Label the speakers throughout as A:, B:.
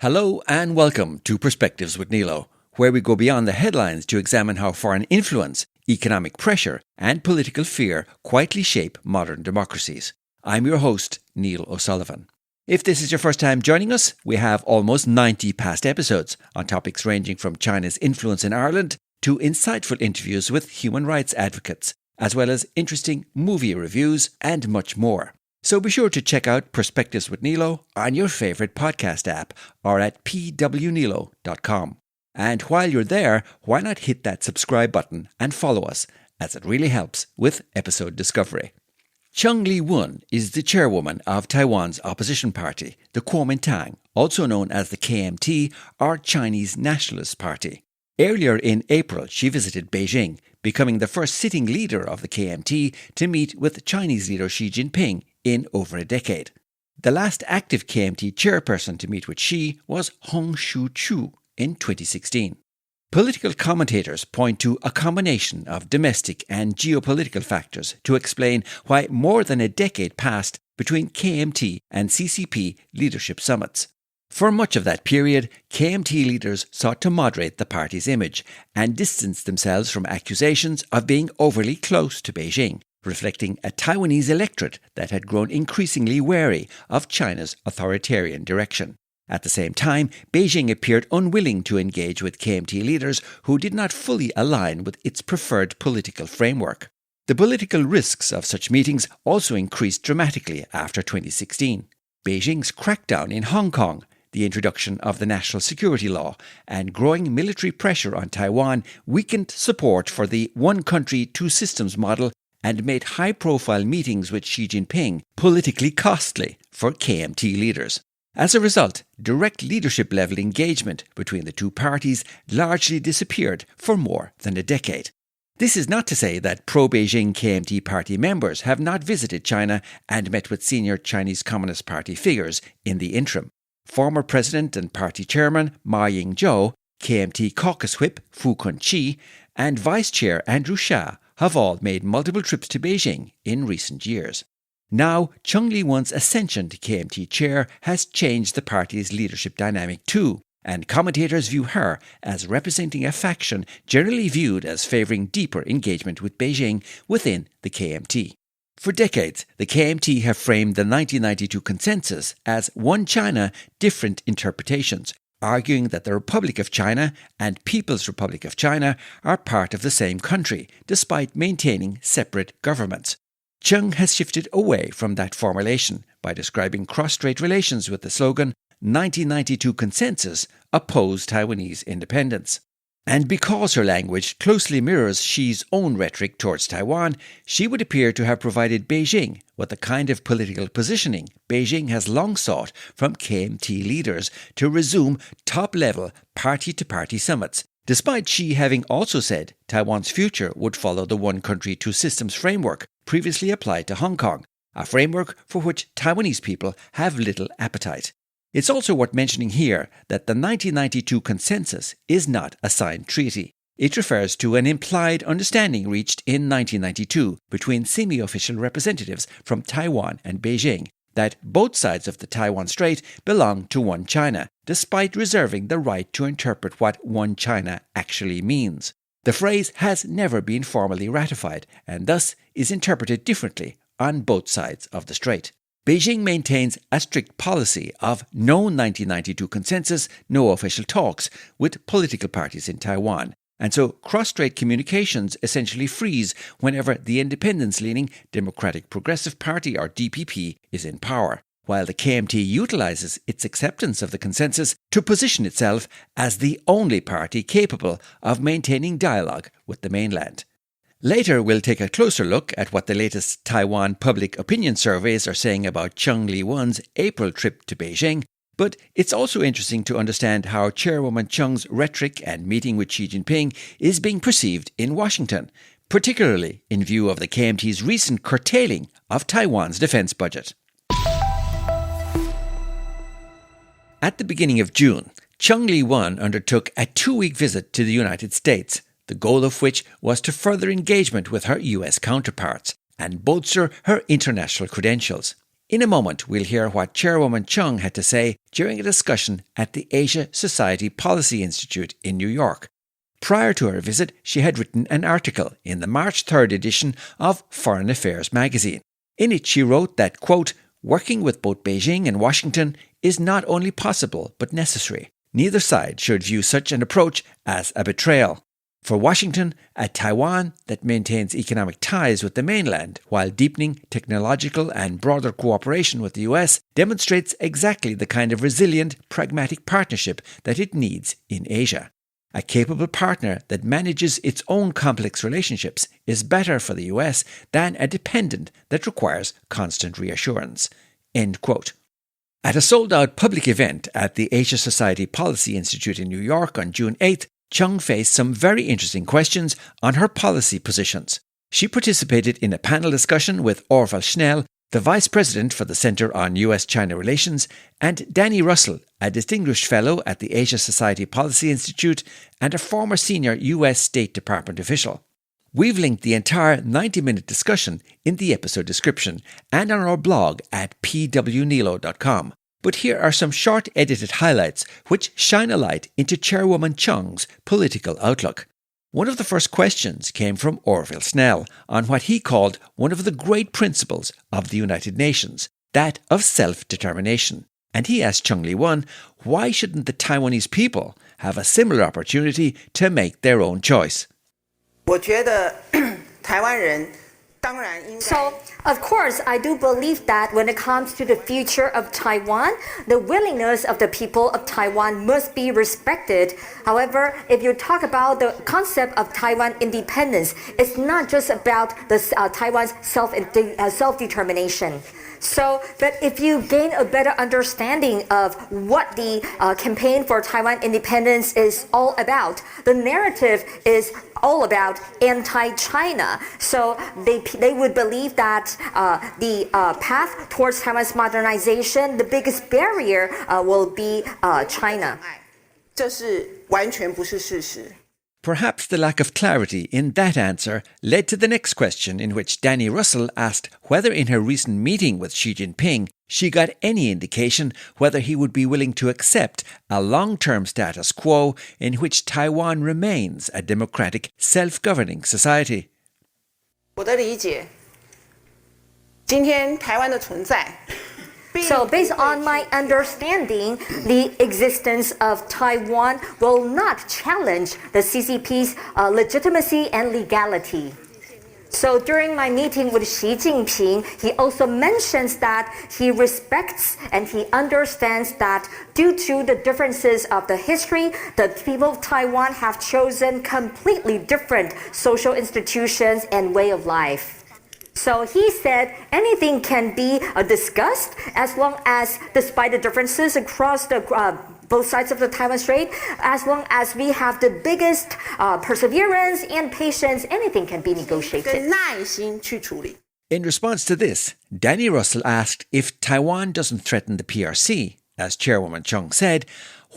A: Hello and welcome to Perspectives with Neilo, where we go beyond the headlines to examine how foreign influence, economic pressure and political fear quietly shape modern democracies. I'm your host, Neil O'Sullivan. If this is your first time joining us, we have almost 90 past episodes on topics ranging from China's influence in Ireland to insightful interviews with human rights advocates, as well as interesting movie reviews and much more. So be sure to check out Perspectives with Neilo on your favourite podcast app or at pwneilo.com. And while you're there, why not hit that subscribe button and follow us, as it really helps with episode discovery. Cheng Li-wun is the chairwoman of Taiwan's opposition party, the Kuomintang, also known as the KMT or Chinese Nationalist Party. Earlier in April, she visited Beijing, becoming the first sitting leader of the KMT to meet with Chinese leader Xi Jinping in over a decade. The last active KMT chairperson to meet with Xi was Hung Shu-chu in 2016. Political commentators point to a combination of domestic and geopolitical factors to explain why more than a decade passed between KMT and CCP leadership summits. For much of that period, KMT leaders sought to moderate the party's image and distance themselves from accusations of being overly close to Beijing, reflecting a Taiwanese electorate that had grown increasingly wary of China's authoritarian direction. At the same time, Beijing appeared unwilling to engage with KMT leaders who did not fully align with its preferred political framework. The political risks of such meetings also increased dramatically after 2016. Beijing's crackdown in Hong Kong, the introduction of the national security law, and growing military pressure on Taiwan weakened support for the one country, two systems model and made high-profile meetings with Xi Jinping politically costly for KMT leaders. As a result, direct leadership-level engagement between the two parties largely disappeared for more than a decade. This is not to say that pro-Beijing KMT party members have not visited China and met with senior Chinese Communist Party figures in the interim. Former President and Party Chairman Ma Ying-jeou, KMT Caucus Whip Fu Kun-chi, and Vice Chair Andrew Shah have all made multiple trips to Beijing in recent years. Now, Cheng Li-wun's ascension to KMT chair has changed the party's leadership dynamic too, and commentators view her as representing a faction generally viewed as favouring deeper engagement with Beijing within the KMT. For decades, the KMT have framed the 1992 consensus as one China, different interpretations, arguing that the Republic of China and People's Republic of China are part of the same country, despite maintaining separate governments. Cheng has shifted away from that formulation by describing cross-strait relations with the slogan 1992 consensus oppose Taiwanese independence. And because her language closely mirrors Xi's own rhetoric towards Taiwan, she would appear to have provided Beijing with the kind of political positioning Beijing has long sought from KMT leaders to resume top-level party-to-party summits, despite Xi having also said Taiwan's future would follow the one country, two systems framework previously applied to Hong Kong, a framework for which Taiwanese people have little appetite. It's also worth mentioning here that the 1992 consensus is not a signed treaty. It refers to an implied understanding reached in 1992 between semi-official representatives from Taiwan and Beijing that both sides of the Taiwan Strait belong to one China, despite reserving the right to interpret what one China actually means. The phrase has never been formally ratified and thus is interpreted differently on both sides of the strait. Beijing maintains a strict policy of no 1992 consensus, no official talks with political parties in Taiwan. And so cross-strait communications essentially freeze whenever the independence-leaning Democratic Progressive Party or DPP is in power, while the KMT utilizes its acceptance of the consensus to position itself as the only party capable of maintaining dialogue with the mainland. Later, we'll take a closer look at what the latest Taiwan public opinion surveys are saying about Cheng Li-wun's April trip to Beijing, but it's also interesting to understand how Chairwoman Cheng's rhetoric and meeting with Xi Jinping is being perceived in Washington, particularly in view of the KMT's recent curtailing of Taiwan's defense budget. At the beginning of June, Cheng Li-wun undertook a 2-week visit to the United States, the goal of which was to further engagement with her US counterparts and bolster her international credentials. In a moment, we'll hear what Chairwoman Cheng had to say during a discussion at the Asia Society Policy Institute in New York. Prior to her visit, she had written an article in the March 3rd edition of Foreign Affairs magazine. In it, she wrote that, quote, working with both Beijing and Washington is not only possible but necessary. Neither side should view such an approach as a betrayal. For Washington, a Taiwan that maintains economic ties with the mainland while deepening technological and broader cooperation with the US demonstrates exactly the kind of resilient, pragmatic partnership that it needs in Asia. A capable partner that manages its own complex relationships is better for the US than a dependent that requires constant reassurance. End quote. At a sold-out public event at the Asia Society Policy Institute in New York on June 8th, Cheng faced some very interesting questions on her policy positions. She participated in a panel discussion with Orville Schell, the Vice President for the Center on US-China Relations, and Danny Russel, a distinguished fellow at the Asia Society Policy Institute and a former senior US State Department official. We've linked the entire 90-minute discussion in the episode description and on our blog at pwneilo.com. But here are some short edited highlights which shine a light into Chairwoman Cheng's political outlook. One of the first questions came from Orville Schell on what he called one of the great principles of the United Nations, that of self-determination. And he asked Cheng Li-wun, why shouldn't the Taiwanese people have a similar opportunity to make their own choice?
B: So, of course, I do believe that when it comes to the future of Taiwan, the willingness of the people of Taiwan must be respected. However, if you talk about the concept of Taiwan independence, it's not just about the Taiwan's self-determination. So, but if you gain a better understanding of what the campaign for Taiwan independence is all about, the narrative is all about anti-China. So they would believe that the path towards Taiwan's modernization, the biggest barrier will be China.
C: 这是完全不是事实。
A: Perhaps the lack of clarity in that answer led to the next question, in which Danny Russel asked whether in her recent meeting with Xi Jinping she got any indication whether he would be willing to accept a long-term status quo in which Taiwan remains a democratic, self-governing society.
C: 我的理解，今天台湾的存在。
B: So based on my understanding, the existence of Taiwan will not challenge the CCP's legitimacy and legality. So during my meeting with Xi Jinping, he also mentions that he respects and he understands that due to the differences of the history, the people of Taiwan have chosen completely different social institutions and way of life. So he said anything can be discussed as long as, despite the differences across the both sides of the Taiwan Strait, as long as we have the biggest perseverance and patience, anything can be negotiated.
C: 跟耐心去处理。
A: In response to this, Danny Russel asked if Taiwan doesn't threaten the PRC, as Chairwoman Cheng said,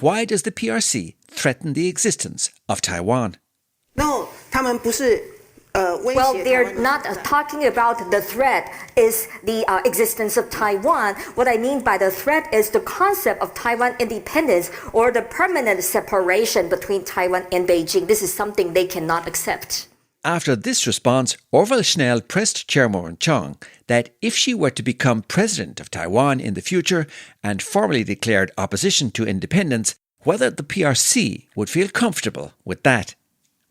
A: why does the PRC threaten the existence of Taiwan?
C: No, 他们不是
B: Well, they're not talking about the threat is the existence of Taiwan. What I mean by the threat is the concept of Taiwan independence or the permanent separation between Taiwan and Beijing. This is something they cannot accept.
A: After this response, Orville Schell pressed Chairwoman Cheng that if she were to become president of Taiwan in the future and formally declared opposition to independence, whether the PRC would feel comfortable with that.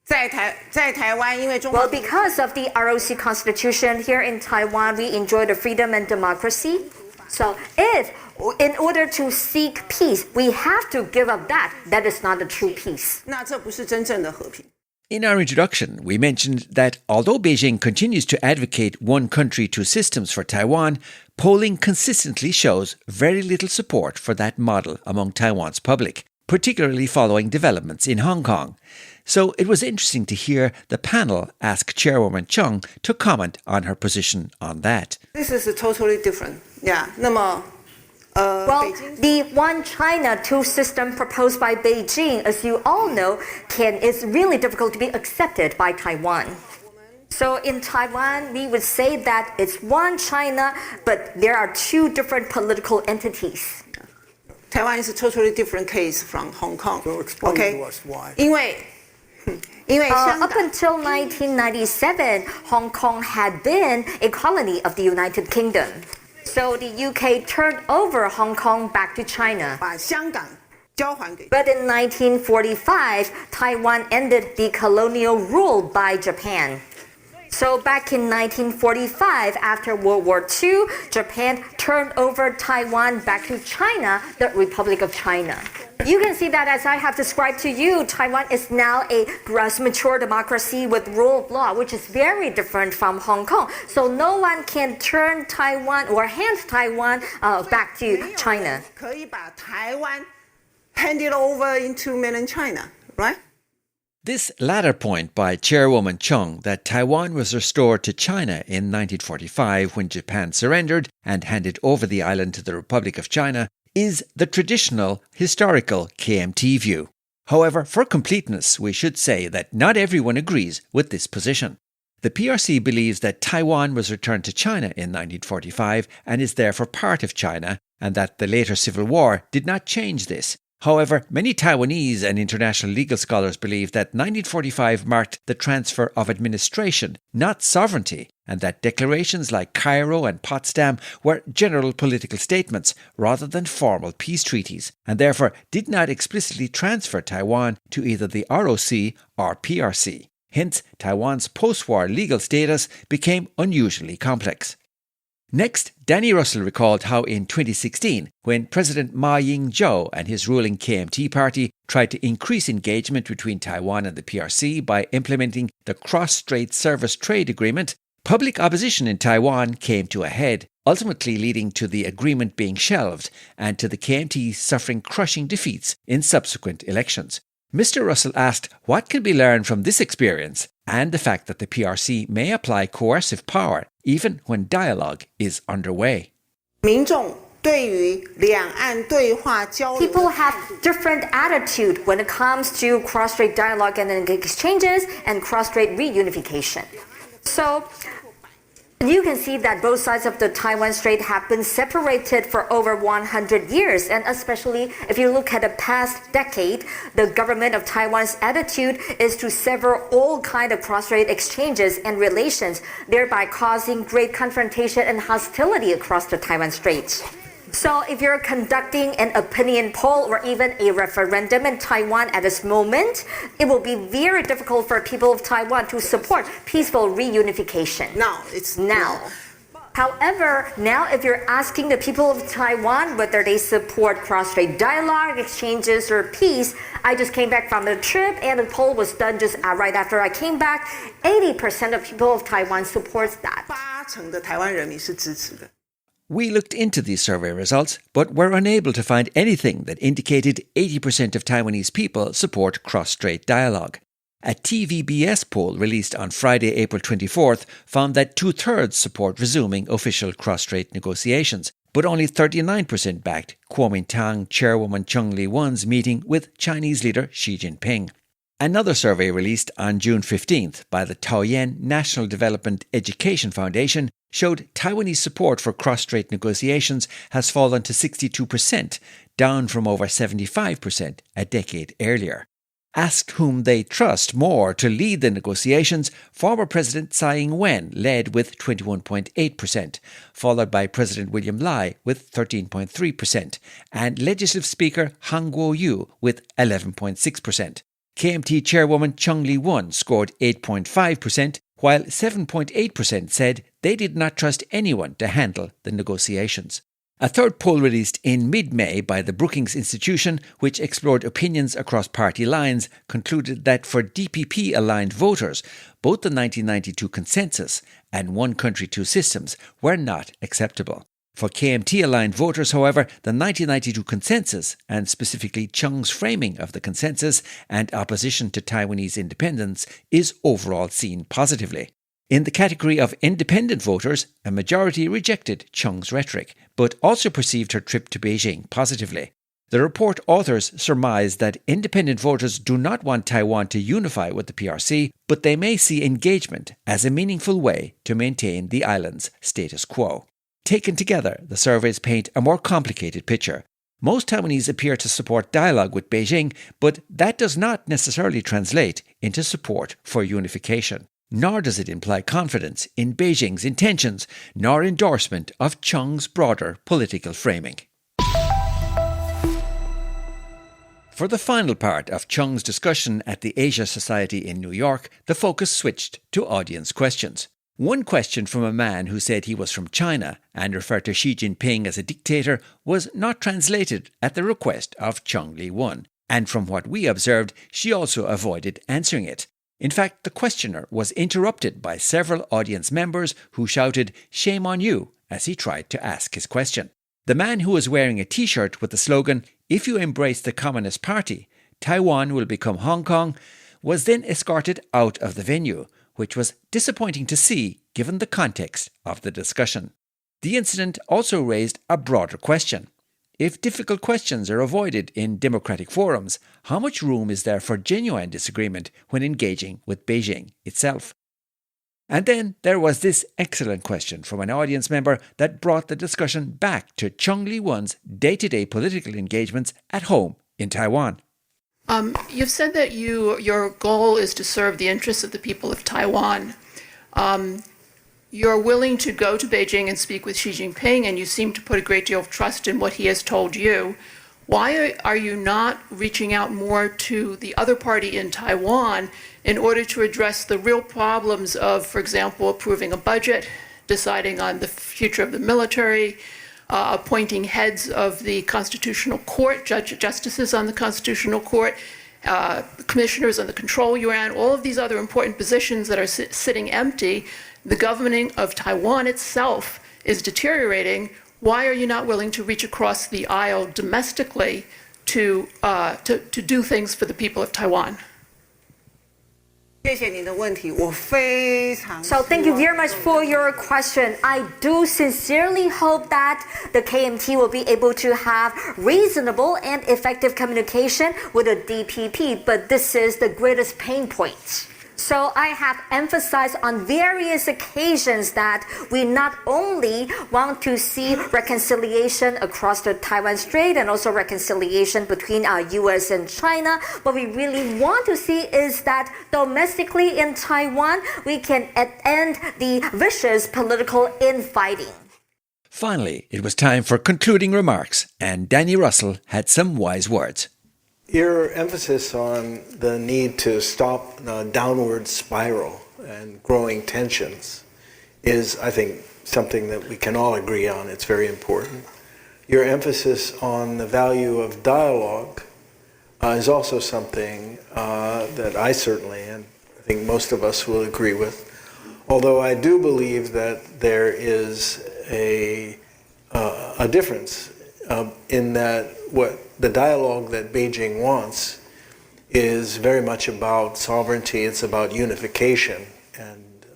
C: 在台湾，因为中国
B: Well, because of the ROC Constitution here in Taiwan, we enjoy the freedom and democracy. So if, in order to seek peace, we have to give up that, that is not a true peace.
C: 那这不是真正的和平。
A: In our introduction, we mentioned that although Beijing continues to advocate one country, two systems for Taiwan, polling consistently shows very little support for that model among Taiwan's public, particularly following developments in Hong Kong. So it was interesting to hear the panel ask Chairwoman Cheng to comment on her position on that.
C: This is totally different. Yeah. 那么
B: Well, the one China, two system proposed by Beijing, as you all know, is really difficult to be accepted by Taiwan. So in Taiwan, we would say that it's one China, but there are two different political entities.
C: Taiwan is a totally different case from Hong Kong.
D: Well, explain
C: Okay?
D: to us why.
C: 因为香
B: Up
C: 港
B: until 1997, Hong Kong had been a colony of the United Kingdom. So the UK turned over Hong Kong back to China.
C: 把香港交还给
B: But in 1945, Taiwan ended the colonial rule by Japan. So back in 1945, after World War II, Japan turned over Taiwan back to China, the Republic of China. You can see that as I have described to you, Taiwan is now a mature democracy with rule of law, which is very different from Hong Kong. So no one can turn Taiwan or hand Taiwan back to China.
C: 可以把台湾 handed over into mainland China, right?
A: This latter point by Chairwoman Cheng, that Taiwan was restored to China in 1945 when Japan surrendered and handed over the island to the Republic of China, is the traditional, historical KMT view. However, for completeness, we should say that not everyone agrees with this position. The PRC believes that Taiwan was returned to China in 1945 and is therefore part of China, and that the later civil war did not change this. However, many Taiwanese and international legal scholars believe that 1945 marked the transfer of administration, not sovereignty, and that declarations like Cairo and Potsdam were general political statements rather than formal peace treaties, and therefore did not explicitly transfer Taiwan to either the ROC or PRC. Hence, Taiwan's post-war legal status became unusually complex. Next, Danny Russel recalled how in 2016, when President Ma Ying-jeou and his ruling KMT party tried to increase engagement between Taiwan and the PRC by implementing the cross-strait service trade agreement, public opposition in Taiwan came to a head, ultimately leading to the agreement being shelved and to the KMT suffering crushing defeats in subsequent elections. Mr. Russell asked what can be learned from this experience and the fact that the PRC may apply coercive power even when dialogue is underway.
C: 民众对于两岸对话交流
B: People have different attitude when it comes to cross-strait dialogue and exchanges and cross-strait reunification. So you can see that both sides of the Taiwan Strait have been separated for over 100 years, and especially if you look at the past decade, the government of Taiwan's attitude is to sever all kind of cross-strait exchanges and relations, thereby causing great confrontation and hostility across the Taiwan Strait. So if you're conducting an opinion poll or even a referendum in Taiwan at this moment, it will be very difficult for people of Taiwan to support peaceful reunification. Now. However, now if you're asking the people of Taiwan whether they support cross-strait dialogue, exchanges, or peace, I just came back from the trip and the poll was done just right after I came back. 80% of people of Taiwan supports that.
C: 80%的台湾人民是支持的。
A: We looked into these survey results, but were unable to find anything that indicated 80% of Taiwanese people support cross-strait dialogue. A TVBS poll released on Friday, April 24th, found that 2/3 support resuming official cross-strait negotiations, but only 39% backed Kuomintang Chairwoman Cheng Li-wun's meeting with Chinese leader Xi Jinping. Another survey released on June 15th by the Taoyuan National Development Education Foundation showed Taiwanese support for cross-strait negotiations has fallen to 62%, down from over 75% a decade earlier. Asked whom they trust more to lead the negotiations, former President Tsai Ing-wen led with 21.8%, followed by President William Lai with 13.3%, and Legislative Speaker Han Kuo-yu with 11.6%. KMT Chairwoman Cheng Li-wun scored 8.5%, while 7.8% said they did not trust anyone to handle the negotiations. A third poll released in mid-May by the Brookings Institution, which explored opinions across party lines, concluded that for DPP-aligned voters, both the 1992 consensus and one country, two systems were not acceptable. For KMT-aligned voters, however, the 1992 consensus, and specifically Cheng's framing of the consensus and opposition to Taiwanese independence, is overall seen positively. In the category of independent voters, a majority rejected Cheng's rhetoric, but also perceived her trip to Beijing positively. The report authors surmise that independent voters do not want Taiwan to unify with the PRC, but they may see engagement as a meaningful way to maintain the island's status quo. Taken together, the surveys paint a more complicated picture. Most Taiwanese appear to support dialogue with Beijing, but that does not necessarily translate into support for unification. Nor does it imply confidence in Beijing's intentions, nor endorsement of Cheng's broader political framing. For the final part of Cheng's discussion at the Asia Society in New York, the focus switched to audience questions. One question from a man who said he was from China and referred to Xi Jinping as a dictator was not translated at the request of Cheng Li-wun, and from what we observed, she also avoided answering it. In fact, the questioner was interrupted by several audience members who shouted, "Shame on you," as he tried to ask his question. The man who was wearing a t-shirt with the slogan, "If you embrace the Communist Party, Taiwan will become Hong Kong," was then escorted out of the venue, which was disappointing to see given the context of the discussion. The incident also raised a broader question. If difficult questions are avoided in democratic forums, how much room is there for genuine disagreement when engaging with Beijing itself? And then there was this excellent question from an audience member that brought the discussion back to Cheng Li-wun's day-to-day political engagements at home in Taiwan.
D: You've said that your goal is to serve the interests of the people of Taiwan. You're willing to go to Beijing and speak with Xi Jinping, and you seem to put a great deal of trust in what he has told you. Why are you not reaching out more to the other party in Taiwan in order to address the real problems of, for example, approving a budget, deciding on the future of the military, appointing heads of the Constitutional Court, justices on the Constitutional Court, commissioners on the Control Yuan, all of these other important positions that are sitting empty? The government of Taiwan itself is deteriorating. Why are you not willing to reach across the aisle domestically to do things for the people of Taiwan?
B: So thank you very much for your question. I do sincerely hope that the KMT will be able to have reasonable and effective communication with the DPP, but this is the greatest pain point. So I have emphasized on various occasions that we not only want to see reconciliation across the Taiwan-Strait and also reconciliation between US and China. What we really want to see is that domestically in Taiwan, we can end the vicious political infighting.
A: Finally, it was time for concluding remarks, and Danny Russel had some wise words.
E: Your emphasis on the need to stop the downward spiral and growing tensions is, I think, something that we can all agree on. It's very important. Your emphasis on the value of dialogue is also something that I certainly, and I think most of us will agree with. Although I do believe that there is a difference in that what the dialogue that Beijing wants is very much about sovereignty, it's about unification. And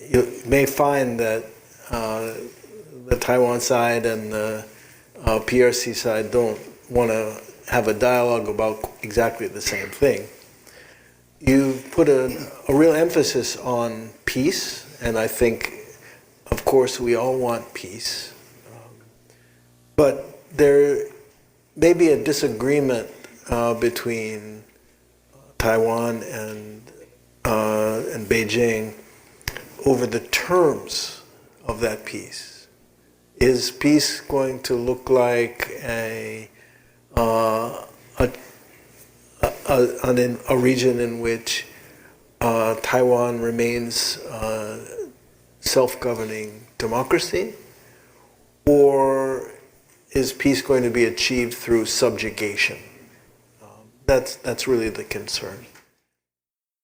E: you may find that the Taiwan side and the PRC side don't want to have a dialogue about exactly the same thing. You put a real emphasis on peace, and I think, of course, we all want peace. But there may be a disagreement between Taiwan and Beijing over the terms of that peace. Is peace going to look like a region in which Taiwan remains self-governing democracy, or is peace going to be achieved through subjugation? That's really the concern.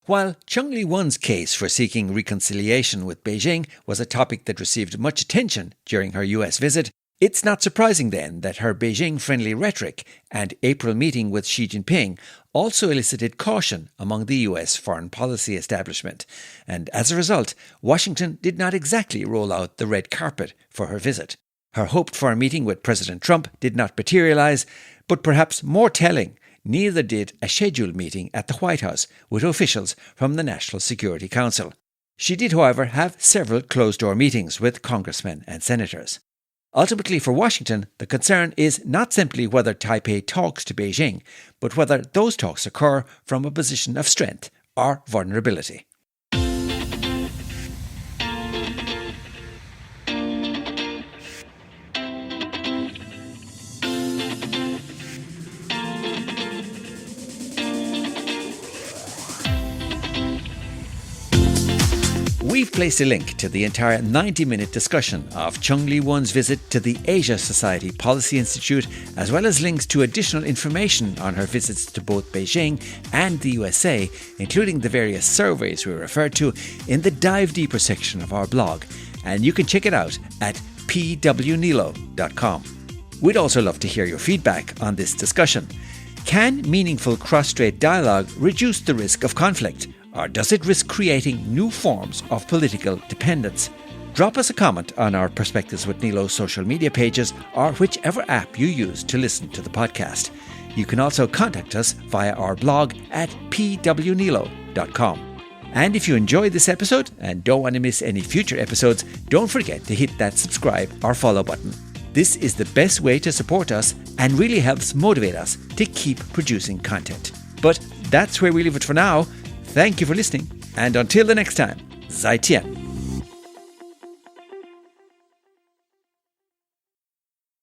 A: While Cheng Li-wun's case for seeking reconciliation with Beijing was a topic that received much attention during her US visit, it's not surprising then that her Beijing-friendly rhetoric and April meeting with Xi Jinping also elicited caution among the US foreign policy establishment. And as a result, Washington did not exactly roll out the red carpet for her visit. Her hoped-for meeting with President Trump did not materialize, But perhaps more telling, neither did a scheduled meeting at the White House with officials from the National Security Council. She did, however, have several closed-door meetings with congressmen and senators. Ultimately, for Washington, the concern is not simply whether Taipei talks to Beijing, but whether those talks occur from a position of strength or vulnerability. We've placed a link to the entire 90-minute discussion of Cheng Li-wun's visit to the Asia Society Policy Institute, as well as links to additional information on her visits to both Beijing and the USA, including the various surveys we referred to, in the Dive Deeper section of our blog. And you can check it out at pwneilo.com. We'd also love to hear your feedback on this discussion. Can meaningful cross-strait dialogue reduce the risk of conflict? Or does it risk creating new forms of political dependence? Drop us a comment on our Perspectives with Neilo social media pages or whichever app you use to listen to the podcast. You can also contact us via our blog at pwneilo.com. And if you enjoyed this episode and don't want to miss any future episodes, don't forget to hit that subscribe or follow button. This is the best way to support us and really helps motivate us to keep producing content. But that's where we leave it for now. Thank you for listening, and until the next time, 再见.